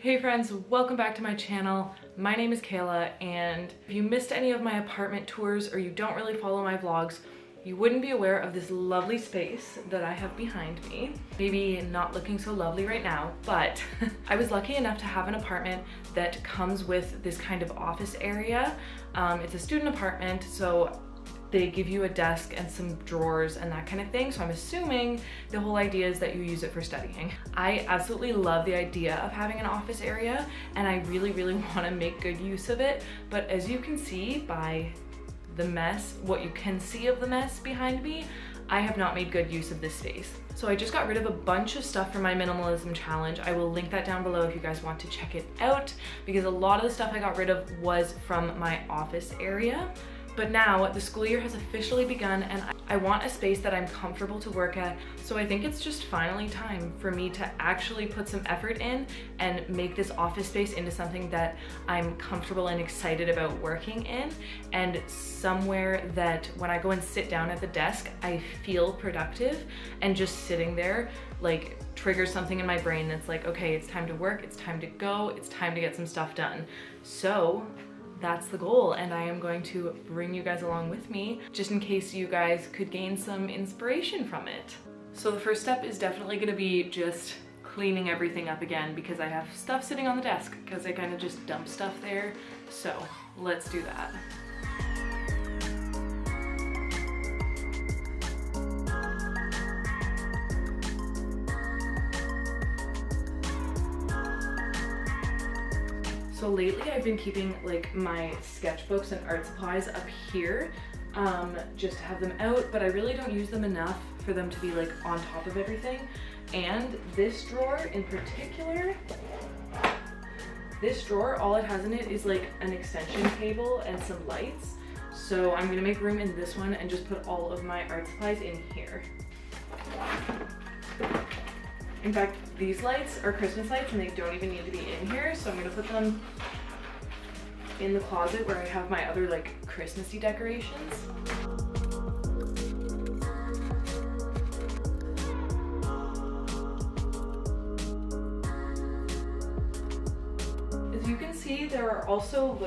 Hey friends, welcome back to my channel. My name is Kayla, and if you missed any of my apartment tours or you don't really follow my vlogs, you wouldn't be aware of this lovely space that I have behind me. Maybe not looking so lovely right now, but I was lucky enough to have an apartment that comes with this kind of office area. It's a student apartment, so they give you a desk and some drawers and that kind of thing. So I'm assuming the whole idea is that you use it for studying. I absolutely love the idea of having an office area, and I really want to make good use of it. But as you can see by the mess, what you can see of the mess behind me, I have not made good use of this space. So I just got rid of a bunch of stuff for my minimalism challenge. I will link that down below if you guys want to check it out, because a lot of the stuff I got rid of was from my office area. But now the school year has officially begun, and I want a space that I'm comfortable to work at. So I think it's just finally time for me to actually put some effort in and make this office space into something that I'm comfortable and excited about working in, and somewhere that when I go and sit down at the desk, I feel productive, and just sitting there like triggers something in my brain that's like, okay, it's time to work, it's time to go, it's time to get some stuff done. So that's the goal, and I am going to bring you guys along with me just in case you guys could gain some inspiration from it. So the first step is definitely going to be just cleaning everything up again, because I have stuff sitting on the desk because I kind of just dump stuff there. So let's do that. So lately I've been keeping like my sketchbooks and art supplies up here, just to have them out, but I really don't use them enough for them to be like on top of everything. And this drawer in particular, this drawer, all it has in it is like an extension table and some lights. So I'm gonna make room in this one and just put all of my art supplies in here. In fact, these lights are Christmas lights and they don't even need to be in here, so I'm gonna put them in the closet where I have my other like Christmassy decorations. As you can see, there are also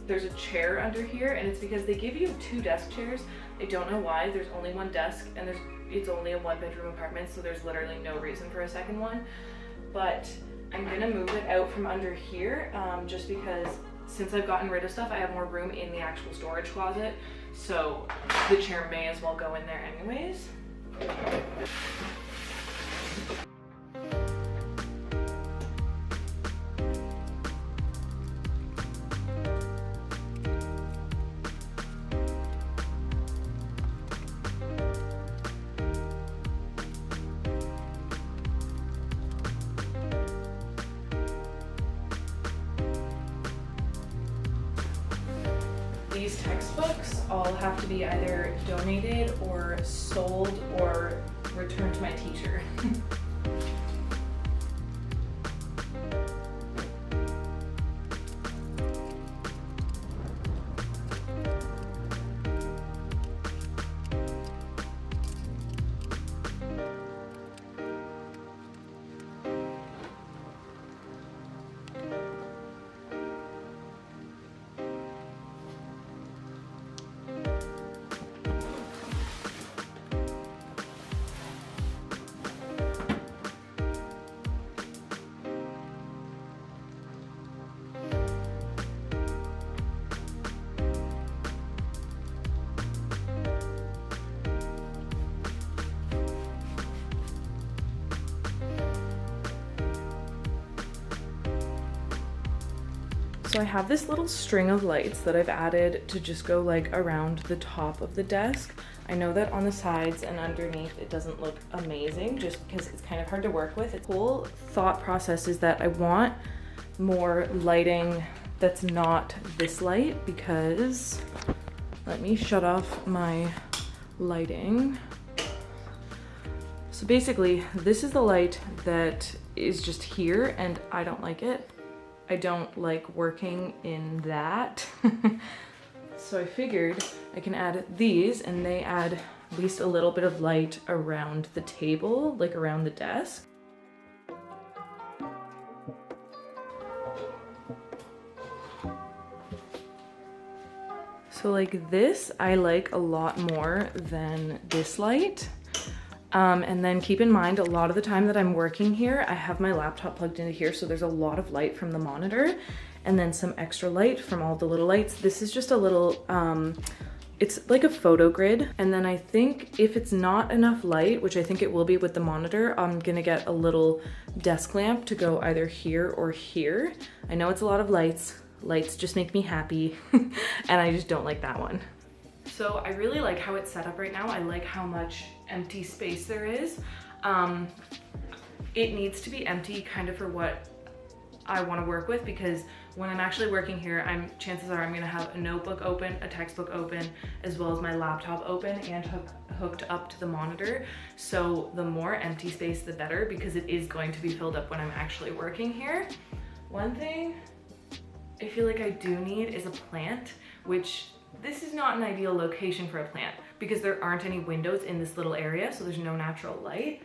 there's a chair under here, and it's because they give you 2 desk chairs. I don't know why. There's only 1 desk, and it's only a 1-bedroom apartment, so there's literally no reason for a second one. But I'm gonna move it out from under here, just because since I've gotten rid of stuff, I have more room in the actual storage closet. So the chair may as well go in there anyways. These textbooks all have to be either donated or sold or returned to my teacher. So I have this little string of lights that I've added to just go like around the top of the desk. I know that on the sides and underneath it doesn't look amazing just because it's kind of hard to work with. The whole thought process is that I want more lighting that's not this light, because let me shut off my lighting. So basically this is the light that is just here, and I don't like it. I don't like working in that. So I figured I can add these, and they add at least a little bit of light around the table, like around the desk. So like this, I like a lot more than this light. And then keep in mind, a lot of the time that I'm working here, I have my laptop plugged into here, so there's a lot of light from the monitor and then some extra light from all the little lights. This is just a little, it's like a photo grid. And then I think if it's not enough light, which I think it will be with the monitor, I'm gonna get a little desk lamp to go either here or here. I know it's a lot of lights. Lights just make me happy, and I just don't like that one. So I really like how it's set up right now. I like how much empty space there is. It needs to be empty kind of for what I want to work with, because when I'm actually working here, chances are I'm going to have a notebook open, a textbook open, as well as my laptop open and hooked up to the monitor. So the more empty space, the better, because it is going to be filled up when I'm actually working here. One thing I feel like I do need is a plant, which this is not an ideal location for a plant because there aren't any windows in this little area, so there's no natural light.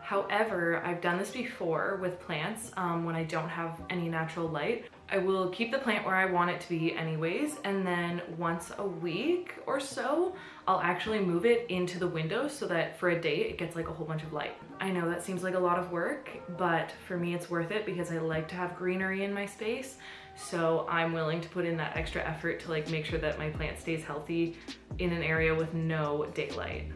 However, I've done this before with plants when I don't have any natural light. I will keep the plant where I want it to be anyways, and then once a week or so, I'll actually move it into the window so that for a day it gets like a whole bunch of light. I know that seems like a lot of work, but for me it's worth it because I like to have greenery in my space. So I'm willing to put in that extra effort to like make sure that my plant stays healthy in an area with no daylight.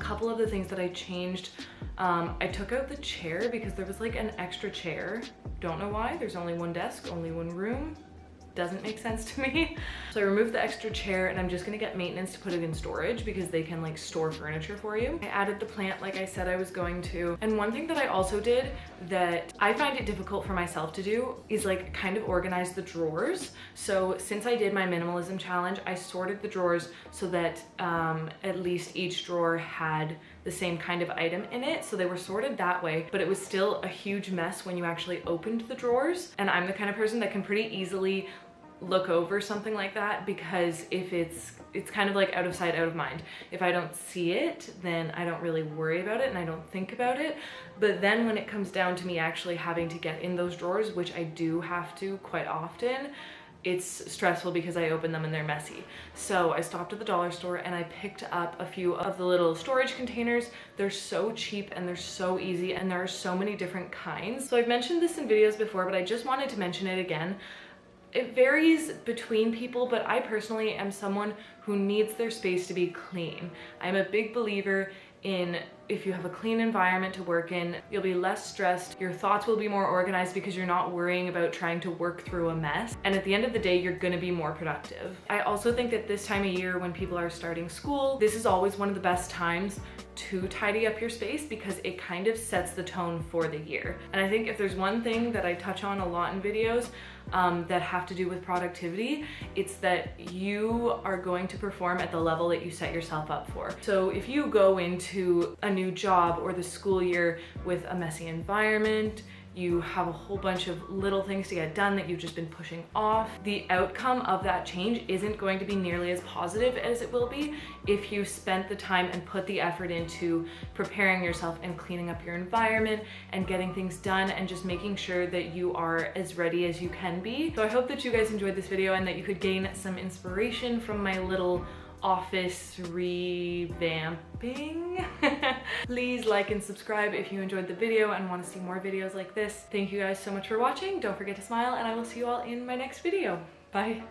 Couple of the things that I changed, I took out the chair because there was like an extra chair. Don't know why. There's only one desk, only one room. Doesn't make sense to me. So I removed the extra chair and I'm just gonna get maintenance to put it in storage because they can like store furniture for you. I added the plant like I said I was going to. And one thing that I also did that I find it difficult for myself to do is like kind of organize the drawers. So since I did my minimalism challenge, I sorted the drawers so that at least each drawer had the same kind of item in it. So they were sorted that way, but it was still a huge mess when you actually opened the drawers. And I'm the kind of person that can pretty easily look over something like that, because if it's kind of like out of sight, out of mind. If I don't see it, then I don't really worry about it and I don't think about it. But then when it comes down to me actually having to get in those drawers, which I do have to quite often, it's stressful because I open them and they're messy. So I stopped at the dollar store and I picked up a few of the little storage containers. They're so cheap and they're so easy and there are so many different kinds. So I've mentioned this in videos before, but I just wanted to mention it again. It varies between people, but I personally am someone who needs their space to be clean. I'm a big believer in if you have a clean environment to work in, you'll be less stressed, your thoughts will be more organized because you're not worrying about trying to work through a mess. And at the end of the day, you're gonna be more productive. I also think that this time of year when people are starting school, this is always one of the best times to tidy up your space because it kind of sets the tone for the year. And I think if there's one thing that I touch on a lot in videos that have to do with productivity, it's that you are going to perform at the level that you set yourself up for. So if you go into a new job or the school year with a messy environment, you have a whole bunch of little things to get done that you've just been pushing off, the outcome of that change isn't going to be nearly as positive as it will be if you spent the time and put the effort into preparing yourself and cleaning up your environment and getting things done and just making sure that you are as ready as you can be. So I hope that you guys enjoyed this video and that you could gain some inspiration from my little office revamping. Please like and subscribe if you enjoyed the video and want to see more videos like this. Thank you guys so much for watching. Don't forget to smile and I will see you all in my next video. Bye.